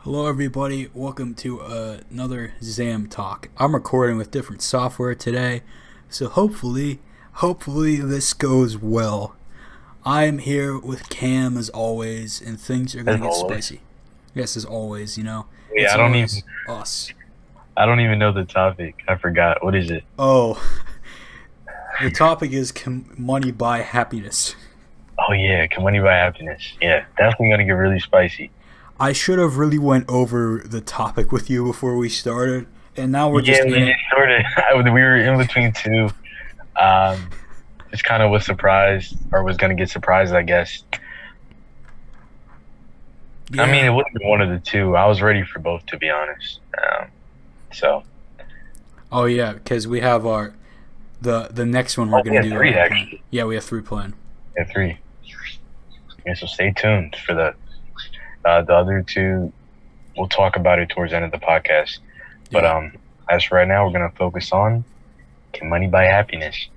Hello, everybody. Welcome to another XAM talk. I'm recording with different software today, so hopefully this goes well. I'm here with Cam as always, and things are As gonna get always. spicy. Yes, as always. Yeah, It's I don't even always us. I don't even know the topic. I forgot. What is it? Oh, the topic is can money buy happiness? Oh yeah, can money buy happiness? Yeah, definitely gonna get really spicy. I should have really went over the topic with you before we started, and now we're Yeah, just in we it. sort of we were in between two. Um, just kind of was surprised or was gonna get surprised, I guess. I mean, Yeah. it would have been one of the two. I was ready for both, to be honest. So Oh yeah, because we have our the next one we're oh, we gonna had do three already planned. actually. Yeah, we have three planned. Yeah, three. Yeah, so stay tuned for the other two. We'll talk about it towards the end of the podcast. But Yeah. as for right now, we're gonna focus on can money buy happiness?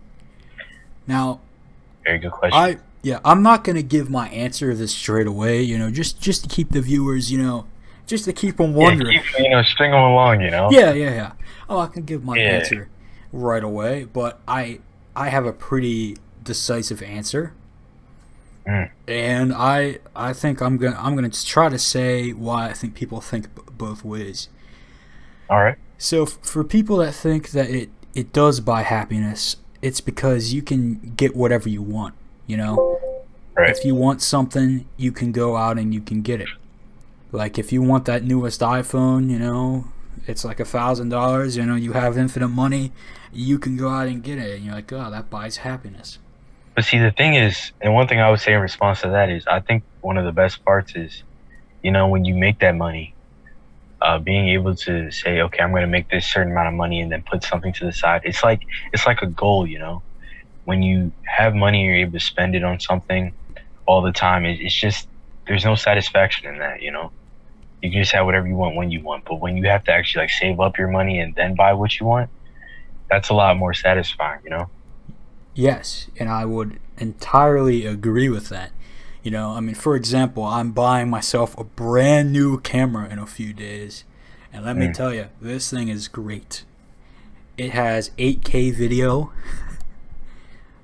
Now, Very good question. I'm not gonna give my answer to this straight away. Just to keep the viewers, just to keep them Yeah, wondering. keep string them along. Yeah. Oh, I can give my Yeah. answer right away, but I have a pretty decisive answer, Mm. and I think I'm gonna try to say why I think people think both ways. All right. So for people that think that it does buy happiness, it's because you can get whatever you want. Right. If you want something, you can go out and you can get it. Like if you want that newest iPhone, it's like $1,000. You have infinite money, you can go out and get it, and you're like, oh, that buys happiness. But see, the thing is, and one thing I would say in response to that is, I think one of the best parts is, when you make that money, being able to say, okay, I'm going to make this certain amount of money and then put something to the side. It's like a goal. When you have money, you're able to spend it on something all the time. It's just there's no satisfaction in that. You can just have whatever you want when you want. But when you have to actually like save up your money and then buy what you want, that's a lot more satisfying. Yes, and I would entirely agree with that. I mean, for example, I'm buying myself a brand new camera in a few days, and let me Mm, tell you, this thing is great. It has 8K video.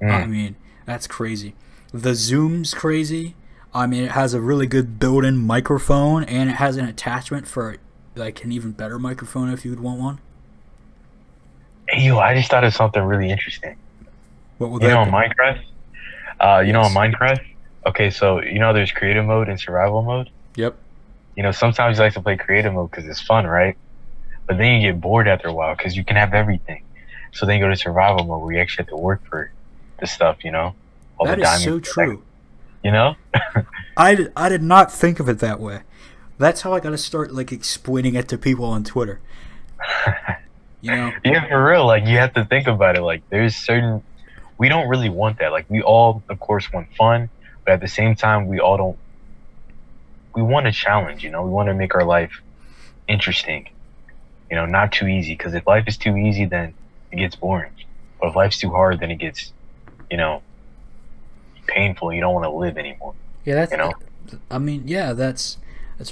I mm. mean, that's crazy. The zoom's crazy. I mean, it has a really good built-in microphone, and it has an attachment for like an even better microphone if you'd want one. Hey, yo, I just thought of something really interesting. What would You know, that on be? Minecraft, on Yes. Minecraft. Okay, so there's creative mode and survival mode. Yep. Sometimes you like to play creative mode because it's fun, right? But then you get bored after a while because you can have everything. So then you go to survival mode where you actually have to work for the stuff, all the That is diamonds, so true. you know? I did not think of it that way. That's how I got to start like explaining it to people on Twitter. You know? Yeah, for real. Like you have to think about it. Like there's certain we don't really want that. Like we all, of course, want fun, but at the same time, we all don't. We want a challenge. We want to make our life interesting. Not too easy. Because if life is too easy, then it gets boring. But if life's too hard, then it gets, you know, painful. You don't want to live anymore. Yeah, You know. I mean, yeah, that's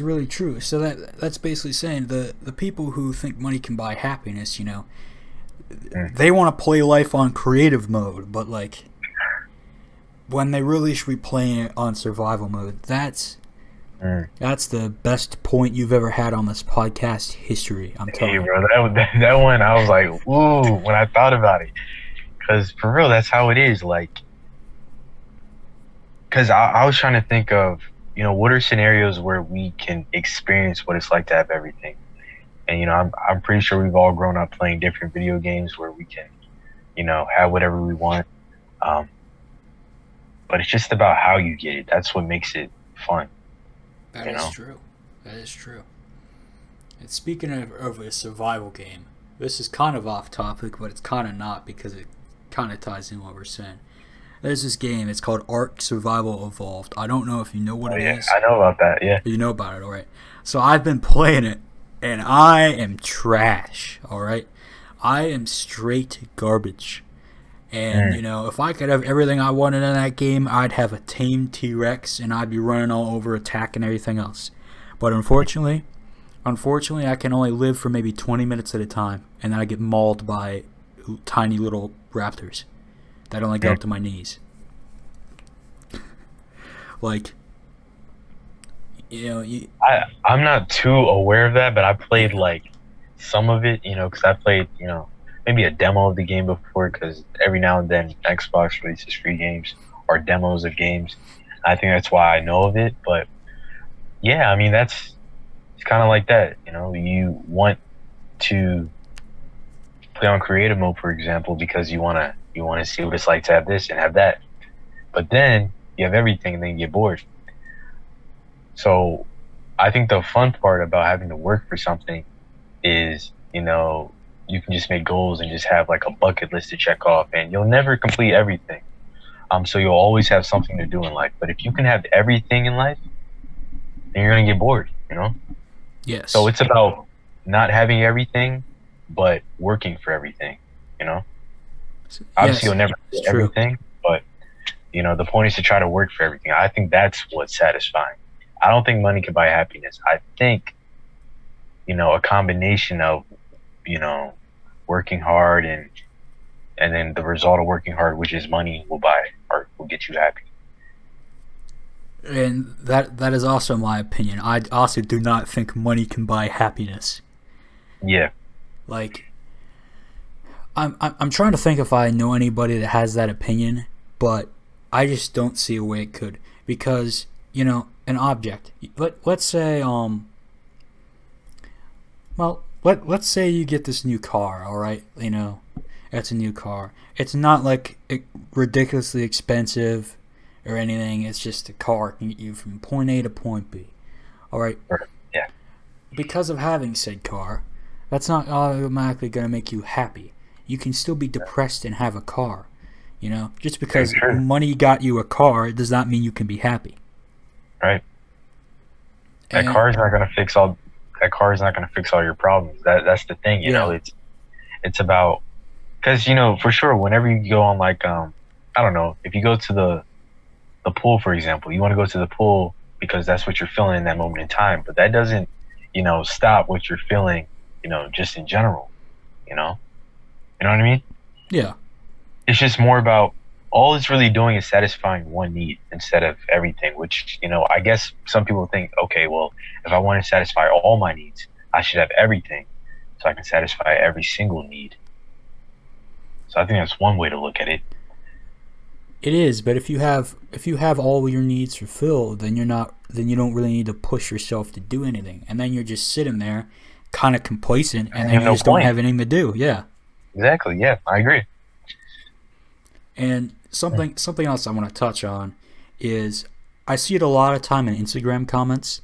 really true. So that's basically saying the people who think money can buy happiness, Mm, they want to play life on creative mode, but like when they really should be playing it on survival mode. mm. That's the best point you've ever had on this podcast history. I'm telling Hey, you. bro, that one, I was like, ooh, when I thought about it, because for real, that's how it is. Like, because I was trying to think of, what are scenarios where we can experience what it's like to have everything. And I'm pretty sure we've all grown up playing different video games where we can, have whatever we want. Um, but it's just about how you get it. That's what makes it fun. That You is know. true. That is true. And speaking of a survival game, this is kind of off topic, but it's kind of not because it kind of ties in what we're saying. There's this game. It's called Ark Survival Evolved. I don't know if you know what Oh it yeah, is. I know about that. Yeah. You know about it, all right? So I've been playing it, and I am trash. All right, I am straight garbage. And Mm, if I could have everything I wanted in that game, I'd have a tame T-Rex, and I'd be running all over, attacking everything else. But unfortunately, Unfortunately, I can only live for maybe 20 minutes at a time, and then I get mauled by tiny little raptors that only go up to my knees. Like, I'm not too aware of that, but I played like some of it, because I played, maybe a demo of the game before, because every now and then Xbox releases free games or demos of games. I think that's why I know of it. But yeah, I mean, it's kind of like that. You want to play on creative mode, for example, because you want to see what it's like to have this and have that. But then you have everything, and then you get bored. So I think the fun part about having to work for something is, you can just make goals and just have like a bucket list to check off, and you'll never complete everything. So you'll always have something to do in life. But if you can have everything in life, then you're gonna get bored, Yes. So it's about not having everything, but working for everything, Obviously, you'll never get everything, but the point is to try to work for everything. I think that's what's satisfying. I don't think money can buy happiness. I think, a combination of, working hard and then the result of working hard, which is money, will get you happy. And that is also my opinion. I also do not think money can buy happiness. Yeah. Like, I'm trying to think if I know anybody that has that opinion, but I just don't see a way it could, because an object. Let's say let's say you get this new car. All right, it's a new car. It's not like ridiculously expensive or anything. It's just a car can get you from point A to point B. All right. Yeah. Because of having said car, that's not automatically going to make you happy. You can still be depressed and have a car. Just because money got you a car, it does not mean you can be happy. Right. That car is not going to fix all your problems. That's the thing, it's about, because for sure, whenever you go on, like, I don't know, if you go to the pool, for example, you want to go to the pool because that's what you're feeling in that moment in time, but that doesn't stop what you're feeling, just in general. You know what I mean? Yeah. It's just more about, all it's really doing is satisfying one need instead of everything, which, I guess some people think, okay, well, if I want to satisfy all my needs, I should have everything so I can satisfy every single need. So I think that's one way to look at it. It is, but if you have all your needs fulfilled, then you don't really need to push yourself to do anything. And then you're just sitting there kind of complacent, and then you just don't have anything to do. Yeah. Exactly. Yeah, I agree. And something else I want to touch on is, I see it a lot of time in Instagram comments,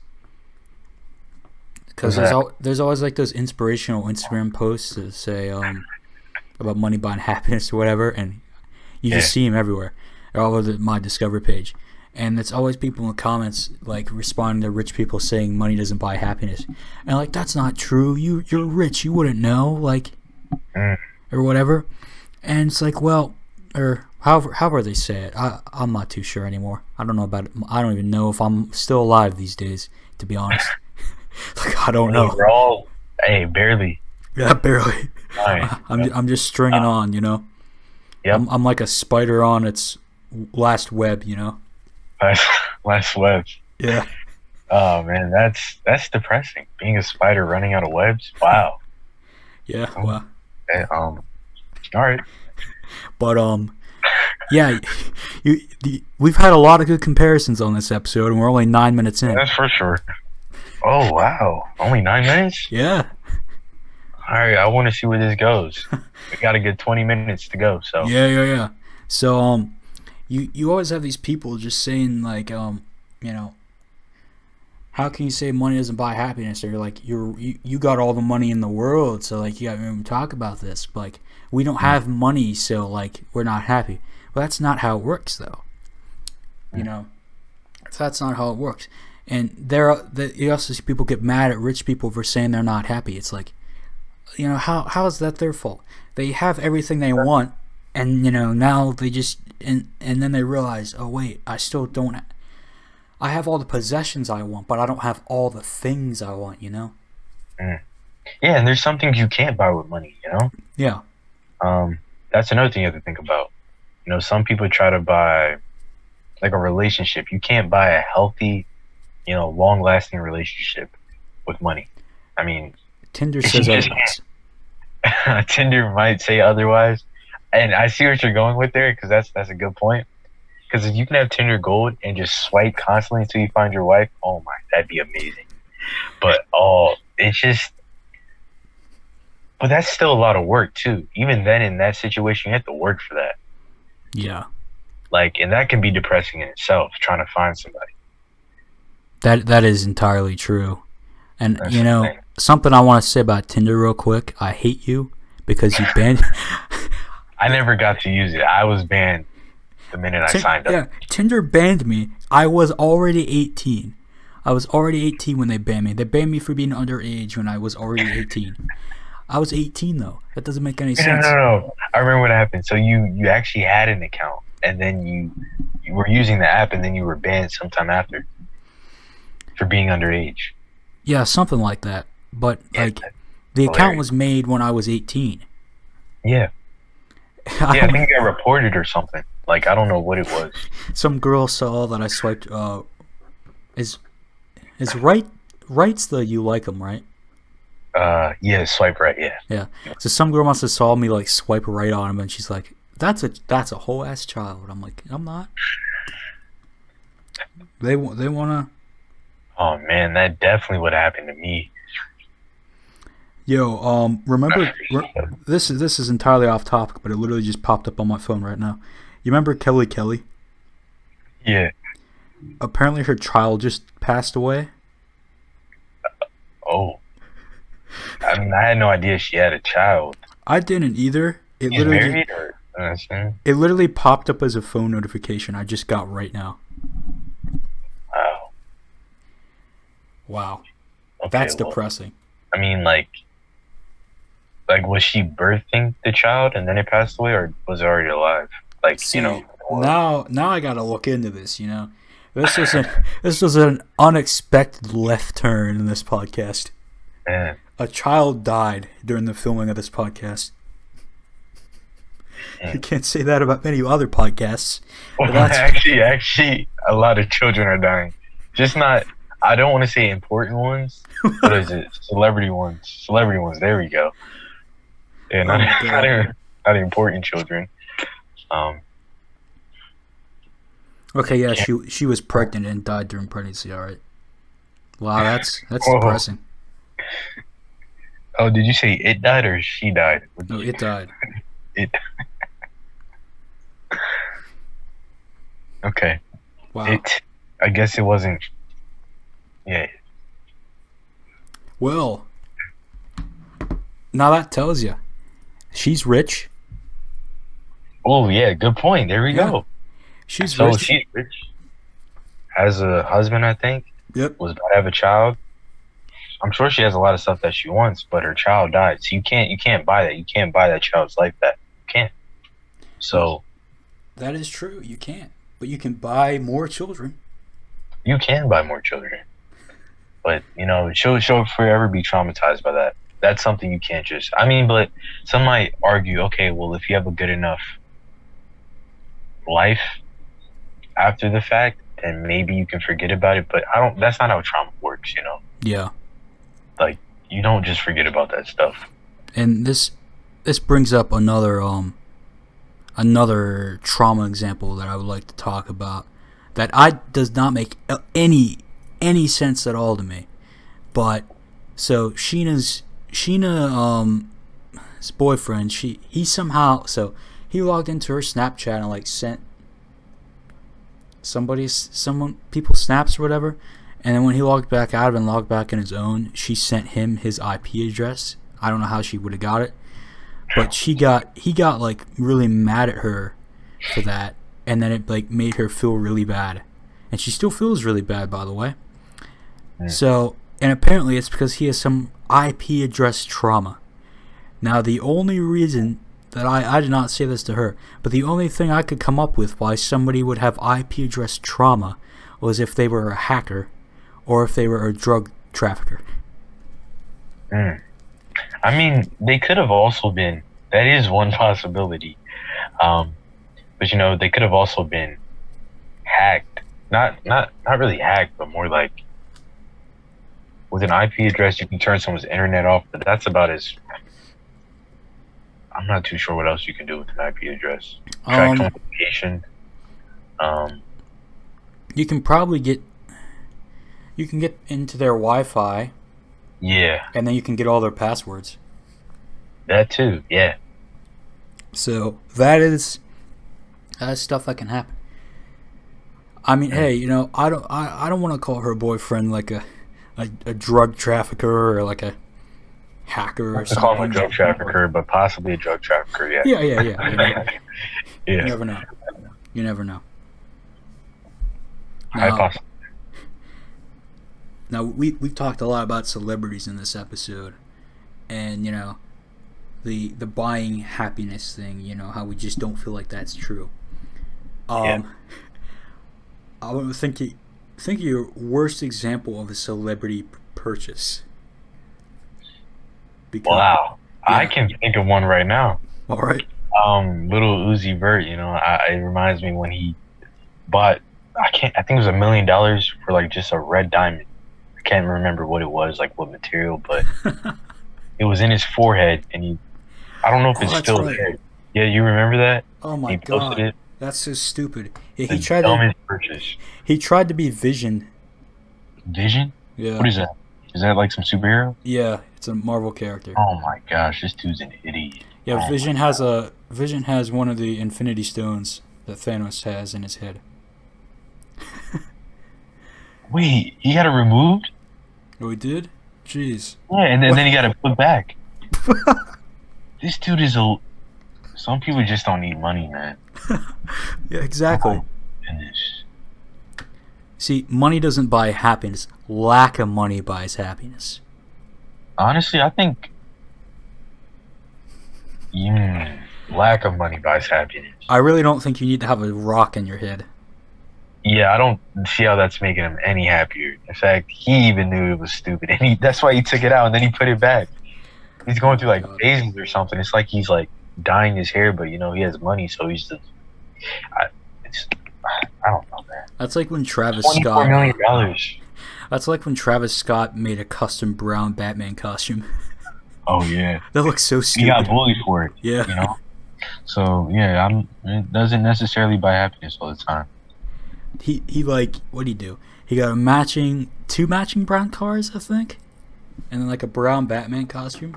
because there's always like those inspirational Instagram posts that say about money buying happiness or whatever, and you just see them everywhere. They're all over my Discover page, and it's always people in the comments like responding to rich people saying money doesn't buy happiness, and like, that's not true. You're rich, you wouldn't know, like, or whatever. And it's like, well, or however they say it, I'm not too sure anymore. I don't know about it. I don't even know if I'm still alive these days, to be honest. Like, I don't know. We're all, barely. Yeah, barely. Right. I'm just stringing on, Yep. I'm like a spider on its last web, Last web. Yeah. Oh man, that's depressing. Being a spider running out of webs. Wow. Yeah. Well. All right. But yeah, we've had a lot of good comparisons on this episode, and we're only 9 minutes in. That's for sure. Oh wow, only 9 minutes? Yeah. All right, I want to see where this goes. We got a good 20 minutes to go. So yeah. So you always have these people just saying like how can you say money doesn't buy happiness? Or you're like, you got all the money in the world, so like, you got to talk about this. Like, we don't have money, so like, we're not happy. Well, that's not how it works, though. That's not how it works. And you also see people get mad at rich people for saying they're not happy. It's like, how is that their fault? They have everything they want, and now they just and then they realize, oh wait, I still don't. I have all the possessions I want, but I don't have all the things I want. Mm. Yeah, and there's some things you can't buy with money, you know? Yeah. That's another thing you have to think about. You know, some people try to buy like a relationship. You can't buy a healthy, you know, long lasting relationship with money. I mean, Tinder you says just otherwise. can't. Tinder might say otherwise. And I see what you're going with there because that's a good point. Because if you can have Tinder Gold and just swipe constantly until you find your wife, oh my, that'd be amazing. But it's just, but that's still a lot of work too. Even then, in that situation, you have to work for that. Yeah. Like, and that can be depressing in itself, trying to find somebody. That is entirely true. And That's you the know, thing. something I want to say about Tinder real quick. I hate you because you banned. I never got to use it. I was banned the minute I signed up. Yeah, Tinder banned me. I was already 18. I was already 18 when they banned me. They banned me for being underage when I was already 18. I was 18 though. That doesn't make any No, sense. no. I remember what happened. So you actually had an account, and then you were using the app, and then you were banned sometime after for being underage. Yeah, something like that. But Yeah, like, that's the account hilarious. was made when I was 18. Yeah, I think it got reported or something. Like I don't know what it was. Some girl saw that I swiped. Is right's the you like them, right? Yeah, swipe right. Yeah. Yeah. So some girl must have saw me like swipe right on him, and she's like, "That's a whole ass child." I'm like, "I'm not." They wanna. Oh man, that definitely would happen to me. Yo, remember this is entirely off topic, but it literally just popped up on my phone right now. You remember Kelly? Yeah. Apparently, her child just passed away. Oh. I mean, I had no idea she had a child. I didn't either. He's married, or understand? It literally popped up as a phone notification I just got right now. Wow. Wow, Okay, that's well, depressing. I mean, like was she birthing the child and then it passed away, or was it already alive? Like, See, you know. now I gotta look into this. You know, this was an unexpected left turn in this podcast. Man. A child died during the filming of this podcast. You can't say that about many other podcasts. Well, actually, a lot of children are dying. Just not. I don't want to say important ones. What is it? Celebrity ones. Celebrity ones. There we go. Yeah, not important children. Okay, yeah, she was pregnant and died during pregnancy. All right. Wow, that's Whoa. depressing. Oh, did you say it died or she died? No, it died. It. Okay. Wow. It. I guess it wasn't. Yeah. Well, now that tells you, she's rich. Oh yeah, good point. There we go. She's So rich. she's rich. Has a husband, I think. Yep. Was about to have a child. I'm sure she has a lot of stuff that she wants, but her child died. So you can't buy that. You can't buy that child's life back. You can't. So That is true. You can't, but you can buy more children. you can buy more children. But you know, she'll forever be traumatized by that. That's something you can't just. I mean, but some might argue, okay, well, if you have a good enough life after the fact, then maybe you can forget about it. But I don't. That's not how trauma works, you know. Yeah. Like you don't just forget about that stuff. And this brings up another trauma example that I would like to talk about that does not make any sense at all to me. But so Sheena's his boyfriend, he somehow he logged into her Snapchat and like sent people snaps or whatever, and then when he logged back out and logged back in his own, she sent him his IP address. I don't know how she would have got it, but he got like really mad at her for that, and then it like made her feel really bad, and she still feels really bad, by the way. So, and apparently it's because he has some IP address trauma. Now, the only reason that I did not say this to her, but the only thing I could come up with why somebody would have IP address trauma was if they were a hacker or if they were a drug trafficker. Mm. I mean, they could have also been. That is one possibility. Um, but they could have also been hacked. Not really hacked, but more like with an IP address, you can turn someone's internet off. But that's about as. I'm not too sure what else you can do with an IP address. Track Um, someone's location. Um, you can probably get into their Wi-Fi, yeah, and then you can get all their passwords. that too. Yeah. So that's stuff that can happen. I mean, Mm. hey, I don't want to call her boyfriend like a drug trafficker or like a hacker or To call him a something. drug trafficker, but possibly a drug trafficker. Yeah. Yeah. You Yeah. never know. You never know. High Now, possible. we've talked a lot about celebrities in this episode, and the buying happiness thing. How we just don't feel like that's true. Yeah. I would think of your worst example of a celebrity purchase. Because, Wow. yeah. I can think of one right now. All right. Little Uzi Vert, it reminds me when he bought, I think it was $1 million for like just a red diamond. I can't remember what it was, like what material, but it was in his forehead, and I don't know if it's that's still right. there. Yeah, you remember that? Oh my He posted god, it. that's so stupid. Yeah, The he tried dumbest purchase. to be Vision. Vision? Yeah. What is that? Is that like some superhero? Yeah, it's a Marvel character. Oh my gosh, this dude's an idiot. Yeah, Oh Vision my has God. Vision has one of the Infinity Stones that Thanos has in his head. Wait, he got it removed? Oh, he did? Jeez. Yeah, and then he got it put back. This dude is a. Some people just don't need money, man. Yeah, exactly. Oh, goodness. See, money doesn't buy happiness. Lack of money buys happiness. Honestly, I think lack of money buys happiness. I really don't think you need to have a rock in your head. Yeah, I don't see how that's making him any happier. In fact, he even knew it was stupid, and that's why he took it out and then he put it back. He's going through like phases or something. It's like he's like dyeing his hair, but he has money, so he's just. I don't know, man. That's like when Travis $24 Scott. million. That's like when Travis Scott made a custom brown Batman costume. Oh yeah, That looks so he stupid. got bullied for it. Yeah. So yeah, it doesn't necessarily buy happiness all the time. He what'd he do? He got two matching brown cars, I think, and then like a brown Batman costume.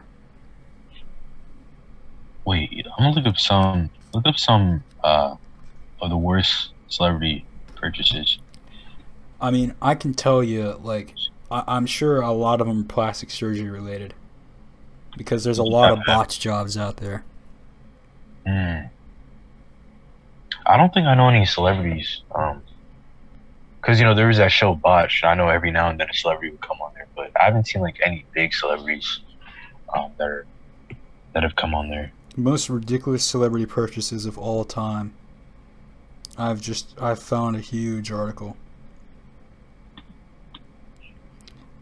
Wait, I'm gonna look up some of the worst celebrity purchases. I mean, I can tell you, like, I'm sure a lot of them are plastic surgery related, because there's a lot of botch jobs out there. I don't think I know any celebrities. Because there was that show Botch. I know every now and then a celebrity would come on there, but I haven't seen like any big celebrities that have come on there. Most ridiculous celebrity purchases of all time. I've found a huge article.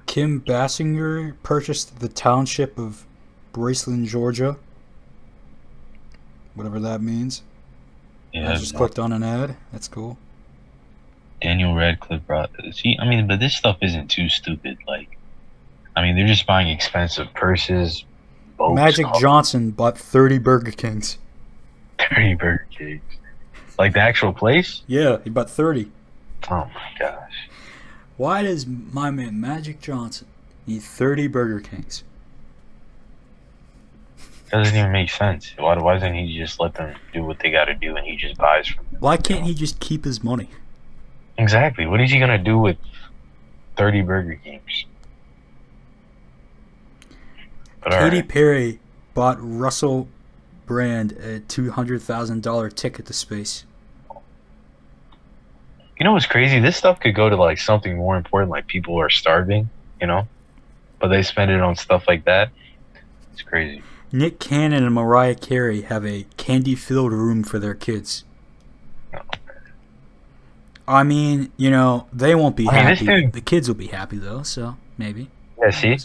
Kim Basinger purchased the township of Braceland, Georgia. Whatever that means. Yeah, I just clicked on an ad. That's cool. Daniel Radcliffe brought. See, I mean, but this stuff isn't too stupid. Like, I mean, they're just buying expensive purses. Boats, Magic Johnson bought 30 Burger Kings. 30 Burger Kings. Like the actual place? Yeah, he bought 30. Oh my gosh. Why does my man Magic Johnson need 30 Burger Kings? Doesn't even make sense. Why doesn't he just let them do what they got to do and he just buys from them? Why can't he just keep his money? Exactly. What is he gonna do with 30 Burger Kings? But Katy Perry bought Russell Brand a $200,000 ticket to space. You know what's crazy? This stuff could go to like something more important, like people are starving, but they spend it on stuff like that. It's crazy. Nick Cannon and Mariah Carey have a candy-filled room for their kids. I mean, they won't be happy. The kids will be happy though, so maybe. Yeah, see?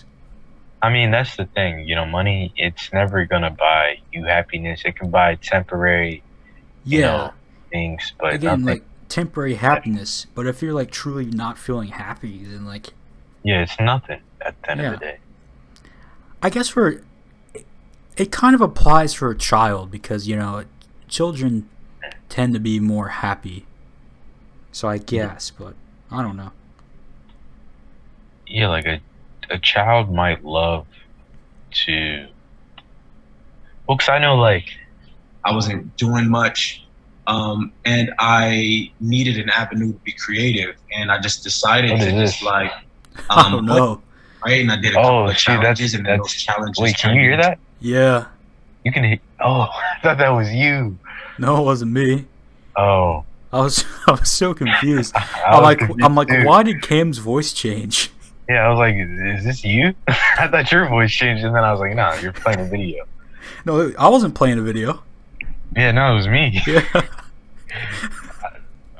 I mean, that's the thing. Money, it's never gonna buy you happiness. It can buy temporary, you Yeah. know, things, but Again, nothing. like temporary happiness. But if you're like truly not feeling happy, then like, Yeah, it's nothing at the end of the yeah. day. I guess for it kind of applies for a child because children tend to be more happy. So I guess, but I don't know. Yeah, like a child might love to. Well, 'cause I know, like, I wasn't doing much, and I needed an avenue to be creative, and I just decided what to is just this? like I don't play, know. right? And I did a couple Oh, of shoot, challenges, and then those that's. challenges Wait, can turned you hear into that? Yeah. You can. Oh, I thought that was you. No, it wasn't me. Oh, I was so confused. I was confused I'm like, too. why did Cam's voice change? Yeah, I was like, is this you? I thought your voice changed, and then I was like, nah, you're playing a video. No, I wasn't playing a video. Yeah, no, it was me. Yeah.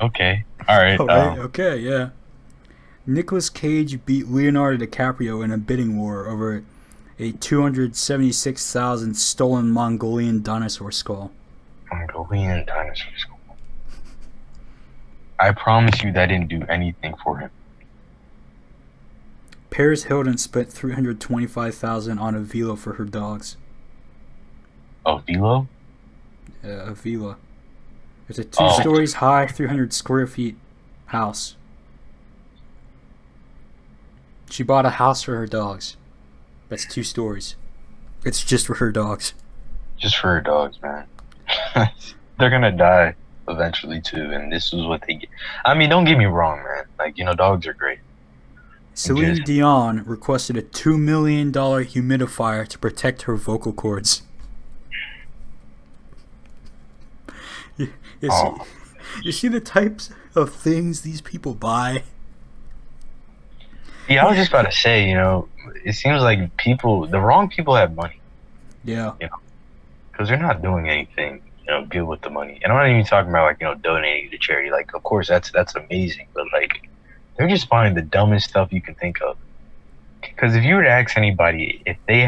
Okay, all right. All right. Okay. Yeah. Nicolas Cage beat Leonardo DiCaprio in a bidding war over a 276,000 stolen Mongolian dinosaur skull. Mongolian dinosaur school. I promise you that didn't do anything for him. Paris Hilton spent 325,000 on a villa for her dogs. Oh, Velo? A villa. It's a Oh. 2 stories high, 300 square feet house. She bought a house for her dogs. That's 2 stories. It's just for her dogs. Just for her dogs, man. They're gonna die eventually too, and this is what they get. I mean, don't get me wrong, man. Like, dogs are great. Celine Just- Dion requested a $2 million humidifier to protect her vocal cords. You Oh. you see the types of things these people buy? Yeah, I was just about to say, it seems like the wrong people have money Yeah. because they're not doing anything, good with the money. And I'm not even talking about like, donating to charity. Like, of course, that's amazing, but like, they're just buying the dumbest stuff you can think of. Because if you were to ask anybody if they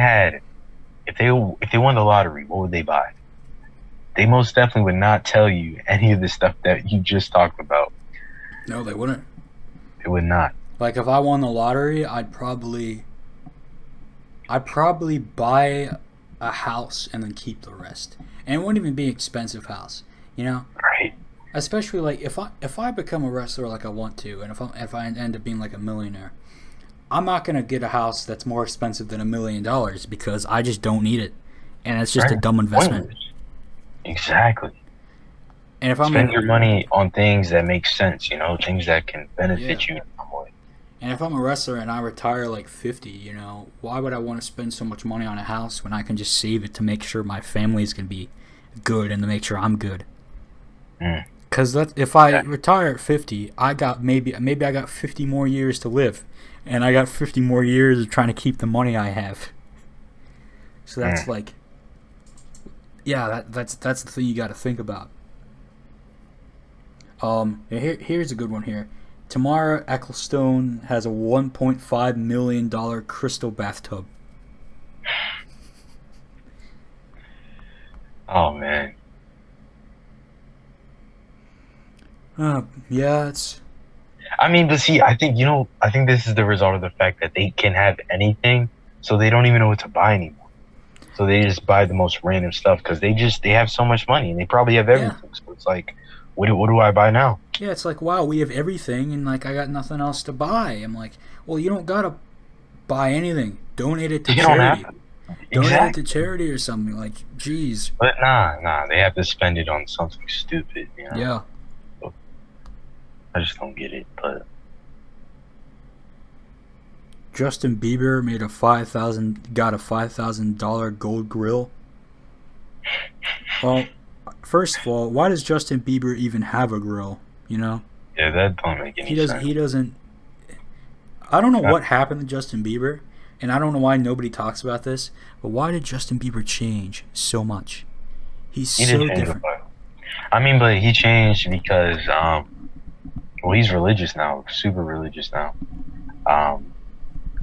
won the lottery, what would they buy? They most definitely would not tell you any of the stuff that you just talked about. No, they wouldn't. They would not. Like if I won the lottery, I'd probably buy a house and then keep the rest. And it wouldn't even be an expensive house, Right. Especially like if I become a wrestler like I want to, and if I end up being like a millionaire, I'm not gonna get a house that's more expensive than $1 million because I just don't need it, and it's just a Right. dumb investment. Pointless. Exactly. And if I'm Spend your money on things that make sense, things that can benefit you in some way. And if I'm a wrestler and I retire like 50, why would I want to spend so much money on a house when I can just save it to make sure my family's going to be good and to make sure I'm good? Because if I retire at 50, I got maybe I got 50 more years to live, and I got 50 more years of trying to keep the money I have. So that's like, yeah, that's the thing you got to think about. Here's a good one here. Tamara Ecclestone has a $1.5 million crystal bathtub. Oh man. Yeah, it's I mean, but see, I think this is the result of the fact that they can have anything, so they don't even know what to buy anymore. So they just buy the most random stuff because they have so much money and they probably have everything. So it's like, what do I buy now? Yeah, it's like, wow, we have everything, and like I got nothing else to buy. I'm like, well, you don't gotta buy anything. Donate it to You don't charity. have to. Donate Exactly. it to charity or something. Like, geez. But nah, they have to spend it on something stupid. Yeah. I just don't get it. But Justin Bieber got a $5,000 gold grill. Well, first of all, why does Justin Bieber even have a grill? yeah, that don't make any sense. He doesn't. I don't know what happened to Justin Bieber, and I don't know why nobody talks about this. But why did Justin Bieber change so much? He's He so did change different. I mean, but he changed because well, he's religious now, super religious now.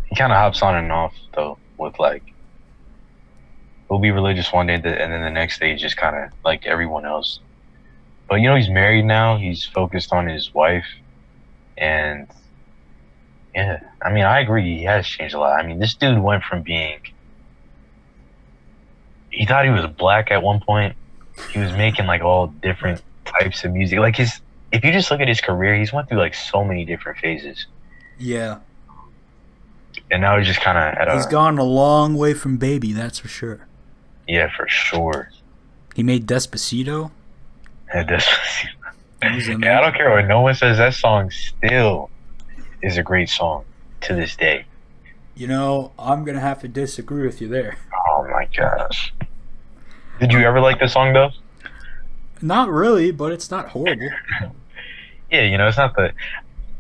He kind of hops on and off though. with like he'll be religious one day and then the next day he's just kind of like everyone else. But you know, he's married now. He's focused on his wife, and yeah, I mean, I agree. He has changed a lot. I mean, this dude went from being he thought he was black at one point. He was making like all different types of music. Like his, if you just look at his career, he's went through like so many different phases. Yeah. And now he's just kind of at He's gone a long way from Baby, that's for sure. Yeah, for sure. He made Despacito. Yeah, Despacito. Yeah, I don't care what no one says. That song still is a great song to this day. You know, I'm going to have to disagree with you there. Oh my gosh. Did you ever like the song though? Not really, but it's not horrible. Yeah, you know, it's not the.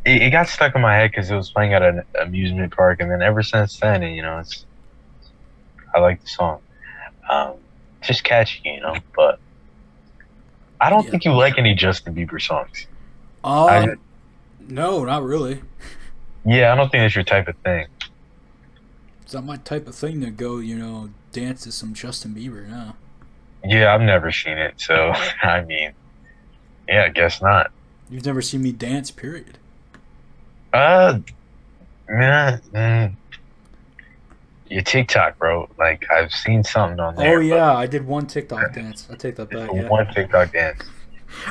It got stuck in my head because it was playing at an amusement park, and then ever since then, you know, it's. I like the song. It's just catchy, you know, but I don't think you like any Justin Bieber songs. No, not really. Yeah, I don't think that's your type of thing. It's not my type of thing to go, you know, dance to some Justin Bieber, no. Yeah, I've never seen it, so, I mean, yeah, I guess not. You've never seen me dance, period? Your TikTok, bro. Like, I've seen something on there. Oh, yeah, I did one TikTok dance. I take that back, yeah. One TikTok dance.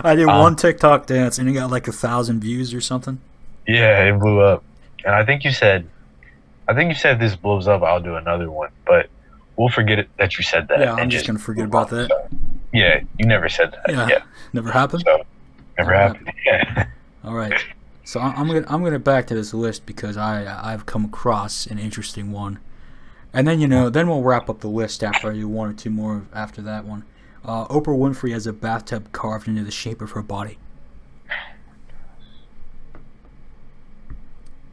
I did one TikTok dance, and it got like 1,000 views or something. Yeah, it blew up. And I think you said if this blows up, I'll do another one. But we'll forget it that you said that. Yeah, I'm just going to forget about that. So, yeah, you never said that. Yeah. Never happened? So, never happened. Yeah. All right. So I'm gonna back to this list because I've come across an interesting one. And then, you know, then we'll wrap up the list after I do one or two more after that one. Oprah Winfrey has a bathtub carved into the shape of her body.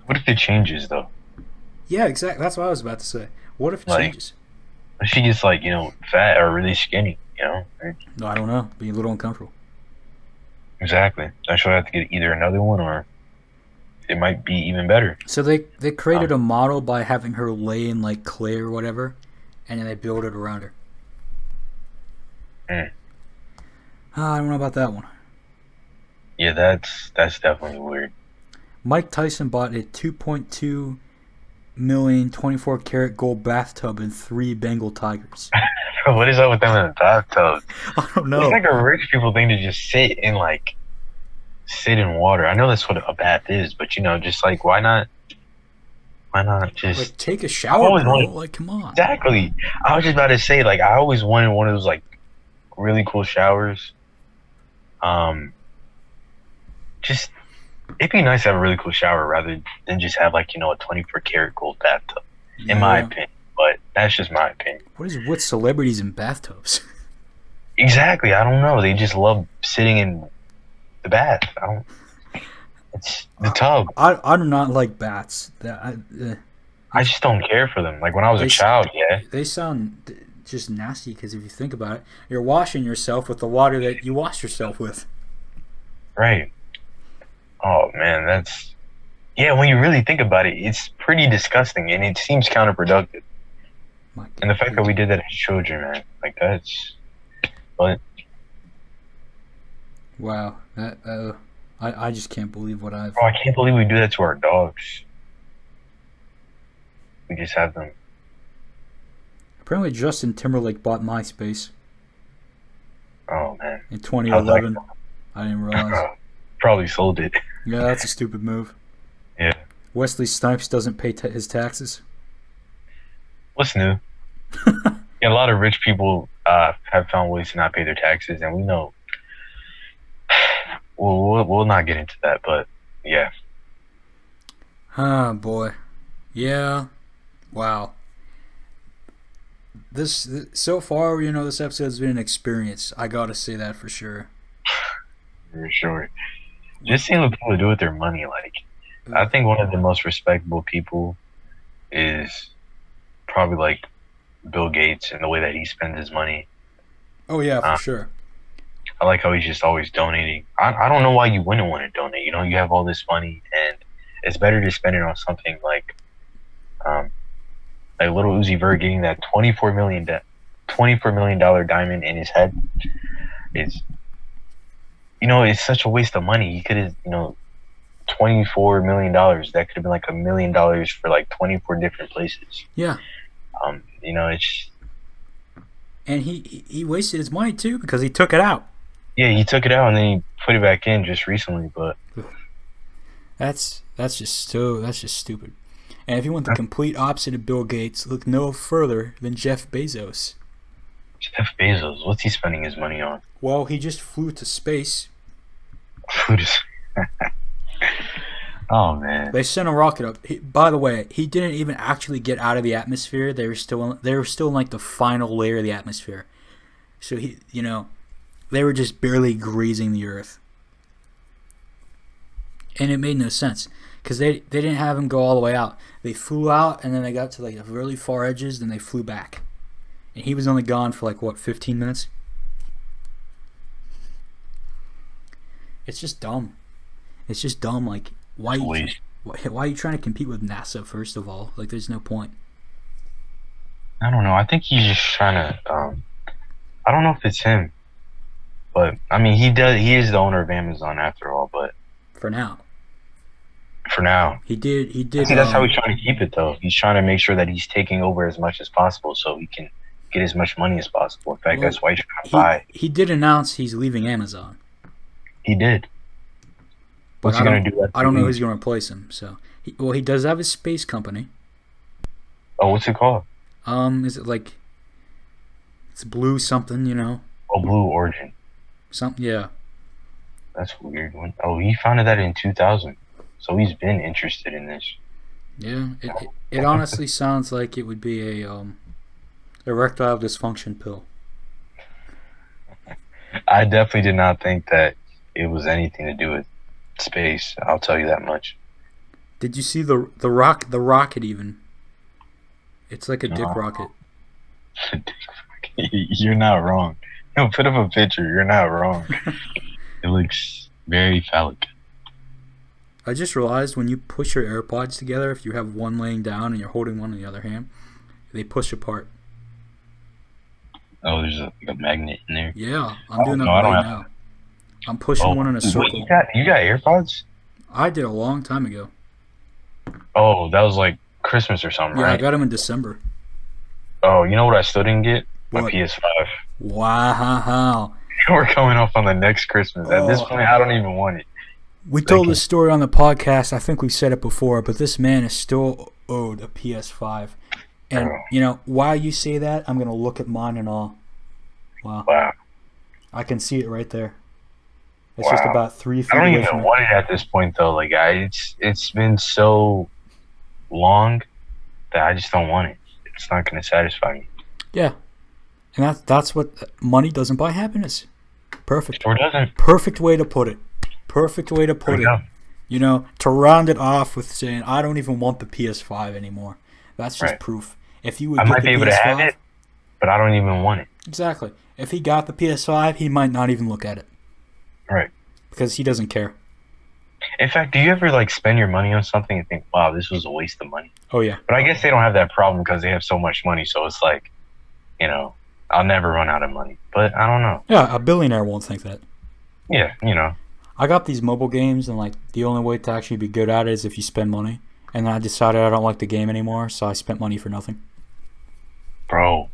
What if it changes, though? Yeah, exactly. That's what I was about to say. What if it changes? If she gets, like, you know, fat or really skinny, you know? No, I don't know. Be a little uncomfortable. Exactly. I should have to get either another one or it might be even better. So they created a model by having her lay in, like, clay or whatever, and then they build it around her. I don't know about that one. Yeah, that's definitely weird. Mike Tyson bought a $2.2 million 24-karat gold bathtub and 3 Bengal tigers. What is up with them in the bathtub? I don't know. It's like a rich people thing to just sit in water. I know that's what a bath is, but you know, just like why not just like take a shower, bro? Like, come on. Exactly. I was just about to say, like, I always wanted one of those like really cool showers. Just it'd be nice to have a really cool shower rather than just have like, you know, a 24-karat gold bathtub. In my opinion. But that's just my opinion. What is with celebrities in bathtubs? Exactly. I don't know. They just love sitting in the bath. It's the tub. I do not like baths. I just don't care for them. Like when I was a child, yeah. They sound just nasty because if you think about it, you're washing yourself with the water that you wash yourself with. Right. Oh man, that's when you really think about it, it's pretty disgusting and it seems counterproductive. And the fact that we did that as children, man, like that's but wow. That I just can't believe what I've I can't believe we do that to our dogs. We just have them. Apparently Justin Timberlake bought MySpace. Oh man. In 2011. I didn't realize. Probably sold it. Yeah, that's a stupid move. Yeah. Wesley Snipes doesn't pay his taxes. What's new? A lot of rich people have found ways to not pay their taxes, and we know. We'll not get into that, but yeah. Oh boy, yeah, wow. This so far, you know, this episode's been an experience. I gotta say that for sure. For sure. Just seeing what people do with their money, like I think one of the most respectable people is probably like Bill Gates and the way that he spends his money. Oh yeah, for sure. I like how he's just always donating. I don't know why you wouldn't want to donate. You know, you have all this money, and it's better to spend it on something like Like Little Uzi Vert getting that $24 million diamond in his head is, it's such a waste of money. He could have, $24 million. That could have been like $1 million for like 24 different places. Yeah. It's. And he wasted his money too because he took it out. Yeah, he took it out and then he put it back in just recently, but that's just stupid. And if you want the complete opposite of Bill Gates, look no further than Jeff Bezos. Jeff Bezos, what's he spending his money on? Well, he just flew to space. Oh man! They sent a rocket up. By the way, he didn't even actually get out of the atmosphere. They were still in like the final layer of the atmosphere. So they were just barely grazing the Earth, and it made no sense because they didn't have him go all the way out. They flew out, and then they got to like the really far edges, then they flew back, and he was only gone for like 15 minutes. It's just dumb. Like. Why are you trying to compete with NASA, first of all? Like, there's no point. I don't know. I think he's just trying to... I don't know if it's him. But, I mean, he is the owner of Amazon, after all, but... For now. He did... See, that's how he's trying to keep it, though. He's trying to make sure that he's taking over as much as possible so he can get as much money as possible. In fact, that's why he's trying to buy. He did announce he's leaving Amazon. He did. What's he going to do? I don't know who's going to replace him. So, he does have his space company. Oh, what's it called? Is it like it's Blue something? Oh, Blue Origin. Something, yeah. That's a weird one. Oh, he founded that in 2000, so he's been interested in this. Yeah, it honestly sounds like it would be a erectile dysfunction pill. I definitely did not think that it was anything to do with space. I'll tell you that much. Did you see the rocket even? It's like a dick rocket. You're not wrong. No, put up a picture. You're not wrong. It looks very phallic. I just realized when you push your AirPods together, if you have one laying down and you're holding one in the other hand, they push apart. Oh, there's a magnet in there. Yeah, I'm doing that right now. I'm pushing one in a circle. Wait, you got AirPods? I did a long time ago. Oh, that was like Christmas or something, right? Yeah, I got them in December. Oh, you know what I still didn't get? My What? PS5. Wow. We're coming up on the next Christmas. At this point, I don't even want it. We told this story on the podcast. I think we've said it before, but this man is still owed a PS5. And, while you say that, I'm going to look at mine and all. Wow. I can see it right there. It's just about 3 feet away. I don't even want it at this point, though. Like, it's been so long that I just don't want it. It's not going to satisfy me. Yeah. And that's what money doesn't buy happiness. Perfect. Or doesn't. Perfect way to put it. To round it off with saying, I don't even want the PS5 anymore. That's just proof. If you would I might be able to have it, but I don't even want it. Exactly. If he got the PS5, he might not even look at it. Right. Because he doesn't care. In fact, do you ever spend your money on something and think, wow, this was a waste of money? Oh, yeah. But I guess they don't have that problem because they have so much money. So it's like, I'll never run out of money. But I don't know. Yeah, a billionaire won't think that. Yeah, I got these mobile games, and the only way to actually be good at it is if you spend money. And then I decided I don't like the game anymore, so I spent money for nothing. Bro,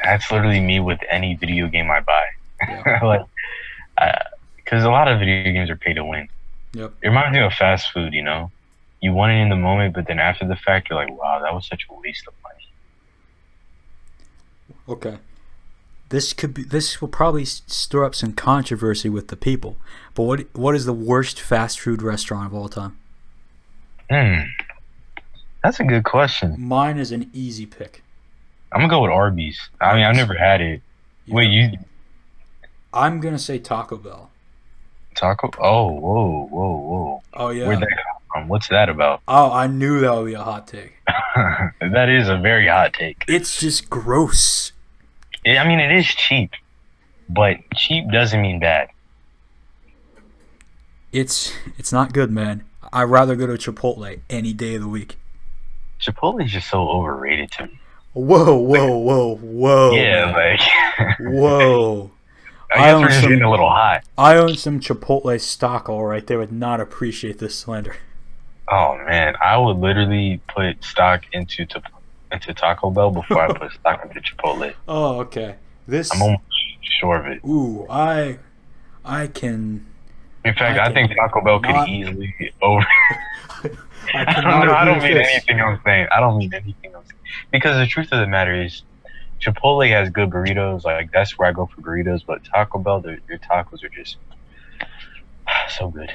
that's literally me with any video game I buy. Yeah. Because a lot of video games are pay to win. Yep. It reminds me of fast food, You want it in the moment, but then after the fact, you're like, wow, that was such a waste of money. Okay. This will probably stir up some controversy with the people. But what is the worst fast food restaurant of all time? That's a good question. Mine is an easy pick. I'm gonna go with Arby's. I mean, I've never had it. Yeah. Wait, I'm gonna say Taco Bell. Taco? Oh, whoa. Oh yeah. Where'd that come from? What's that about? Oh, I knew that would be a hot take. That is a very hot take. It's just gross. I mean, it is cheap, but cheap doesn't mean bad. It's not good, man. I'd rather go to Chipotle any day of the week. Chipotle is just so overrated to me. Whoa, Yeah, man. like Whoa. I I guess we're own just getting a some little hot. I own some Chipotle stock all right. They would not appreciate this slander. Oh man, I would literally put stock into Taco Bell before I put stock into Chipotle. Oh, okay. I'm This almost sure of it. ooh, I can In fact, I I think can Taco Bell could not easily over. I I don't cannot know. I agree don't with mean this. anything I'm saying. I don't mean anything I'm saying. Because the truth of the matter is, Chipotle has good burritos. Like that's where I go for burritos. But Taco Bell, their tacos are just so good.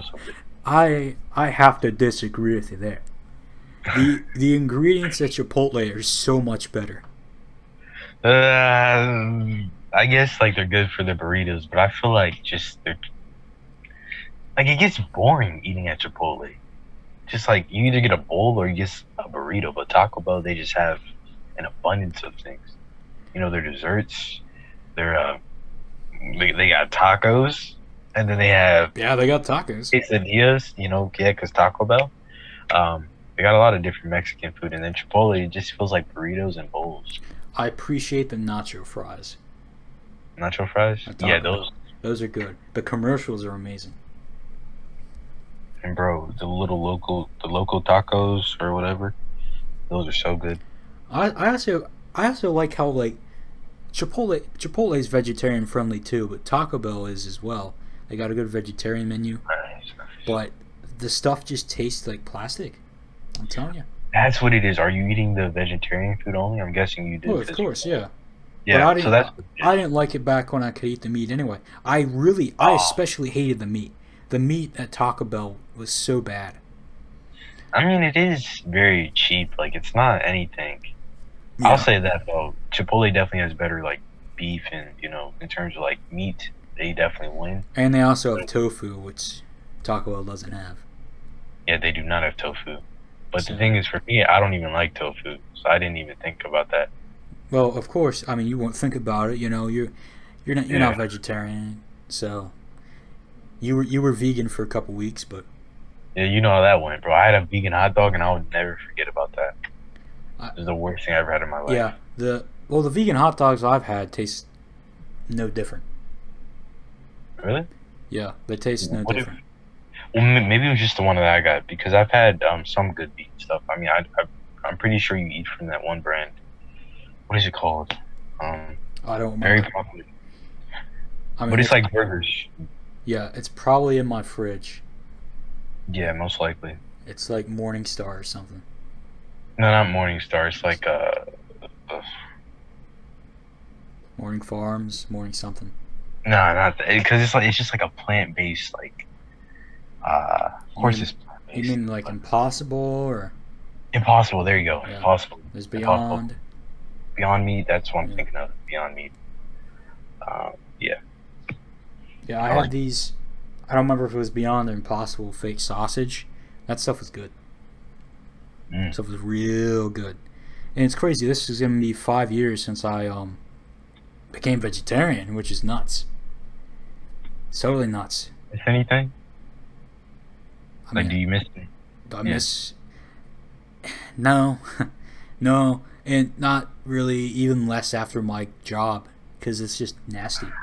So good. I have to disagree with you there. The ingredients at Chipotle are so much better. I guess like they're good for the burritos, but I feel like just they're like it gets boring eating at Chipotle. Just like you either get a bowl or you get a burrito, but Taco Bell they just have an abundance of things. You know, their desserts, their they got tacos, and then they have Yeah, they got tacos. quesadillas. You know, yeah, because Taco Bell. They got a lot of different Mexican food, and then Chipotle it just feels like burritos and bowls. I appreciate the nacho fries Nacho fries, at yeah, Taco those. Bell. Those are good. The commercials are amazing. And bro, the local tacos or whatever, those are so good. I also like how like Chipotle is vegetarian friendly too, but Taco Bell is as well. They got a good vegetarian menu, Nice. but the stuff just tastes like plastic. I'm telling you. That's what it is. Are you eating the vegetarian food only? I'm guessing you did. Oh, of course, yeah. Yeah, But so that's. I didn't like it back when I could eat the meat anyway. I Oh, especially hated the meat. The meat at Taco Bell was so bad. I mean, it is very cheap. Like, it's not anything. I'll Yeah, say that though. Chipotle definitely has better like beef and in terms of like meat, they definitely win. and they also have But tofu, which Taco Bell doesn't have. yeah, they do not have tofu. But the So, thing is, for me, I don't even like tofu, so I didn't even think about that. well, of course, I mean you won't think about it. You know, you're Yeah, not vegetarian, so you were vegan for a couple weeks, but yeah, you know how that went, bro. I had a vegan hot dog, and I would never forget about that. I, It was the worst thing I ever had in my life. yeah, the vegan hot dogs I've had taste no different. Really? Yeah, they taste no What if? different. Well, maybe it was just the one that I got because I've had some good vegan stuff. I mean, I'm pretty sure you eat from that one brand. What is it called? Um, I don't very remember. popular, I but mean, it's like burgers. yeah, it's probably in my fridge. Yeah, most likely. It's like Morningstar or something. No, not Morningstar. It's like uh Morning Farms, Morning something. no, not that. Because it's just like a plant based like of You course mean it's plant you based. mean like Impossible or Impossible. There you go. yeah? Impossible. There's Impossible. Beyond. Beyond Meat. That's what I'm Yeah, thinking of. Beyond Meat. Yeah. yeah. I I had like. these. I don't remember if it was Beyond or Impossible fake sausage. That stuff was good. Mm. Stuff was real good. And it's crazy. This is gonna be 5 years since I became vegetarian, which is nuts. It's totally nuts. Miss anything? I Like, do mean, you miss it? I Yeah. miss no, no, and not really. Even less after my job because it's just nasty.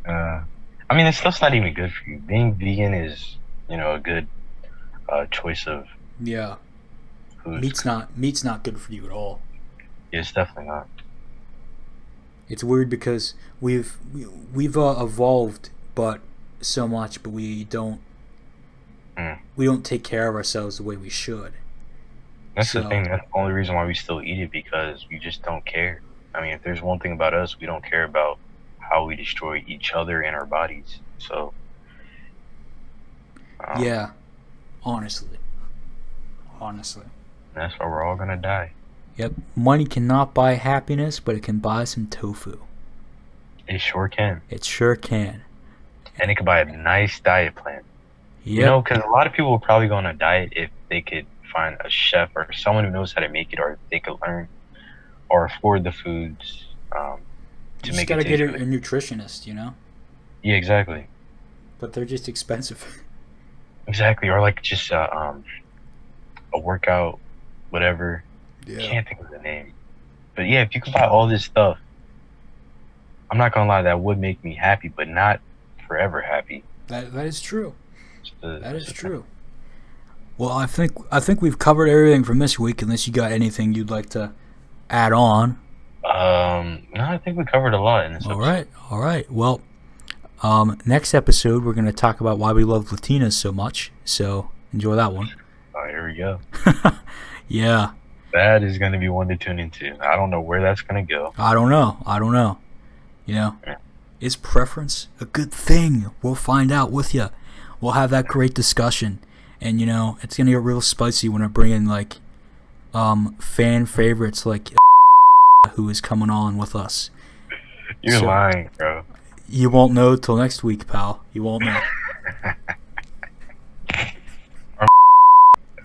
I mean, this stuff's not even good for you. Being vegan is, a good choice of Yeah, foods. meat's not good for you at all. It's definitely not. It's weird because we've evolved, but so much, but Mm. we don't take care of ourselves the way we should. That's the So thing. That's the only reason why we still eat it because we just don't care. I mean, if there's one thing about us, we don't care about how we destroy each other and our bodies. So, um, yeah, honestly, honestly. that's why we're all gonna die. Yep, money cannot buy happiness, but it can buy some tofu. It sure can, It sure can. and it can buy a nice diet plan. Yep. Because a lot of people will probably go on a diet if they could find a chef or someone who knows how to make it, or if they could learn or afford the foods You to just make it gotta get taste a good. nutritionist, you know? Yeah, exactly, But they're just expensive. exactly. Or like just a workout, whatever. Yeah. Can't think of the name. But yeah, if you could buy all this stuff, I'm not gonna lie, that would make me happy, but not forever happy. That is true. That is Just- true. Well, I think we've covered everything from this week. Unless you got anything you'd like to add on. No, I think we covered a lot in this episode. All right. Well, next episode we're going to talk about why we love Latinas so much. So enjoy that one. Oh, here we go. Yeah. That is going to be one to tune into. I don't know where that's going to go. I don't know. You know, is preference a good thing? We'll find out with you. We'll have that great discussion, and you know, it's gonna get real spicy when I bring in like fan favorites like who is coming on with us. You're So- lying, bro. You won't know till next week, pal. You won't know.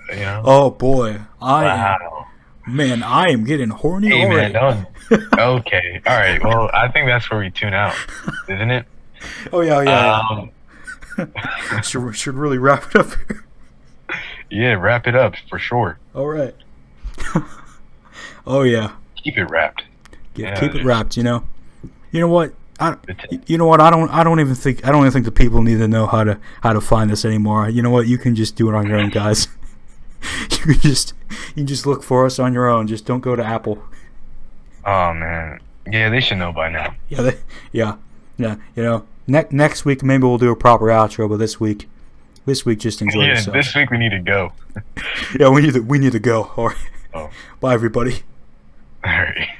You know? Oh boy, Wow. I am getting horny Hey, already. man, don't. Okay. All right. Well, I think that's where we tune out, isn't it? Oh yeah. Should really wrap it up here. Yeah, wrap it up for sure. All right. Oh yeah. Keep it wrapped. Keep it wrapped. You know what? It's- You know what? I don't even think the people need to know how to find us anymore. You know what? You can just do it on your own, guys. you can just look for us on your own. Just don't go to Apple. Oh man. Yeah, they should know by now. Yeah. You know, next week maybe we'll do a proper outro, but this week just enjoy Yeah, yourself. this week we need to go. Yeah, we need to go. All right. Oh. Bye, everybody. All right.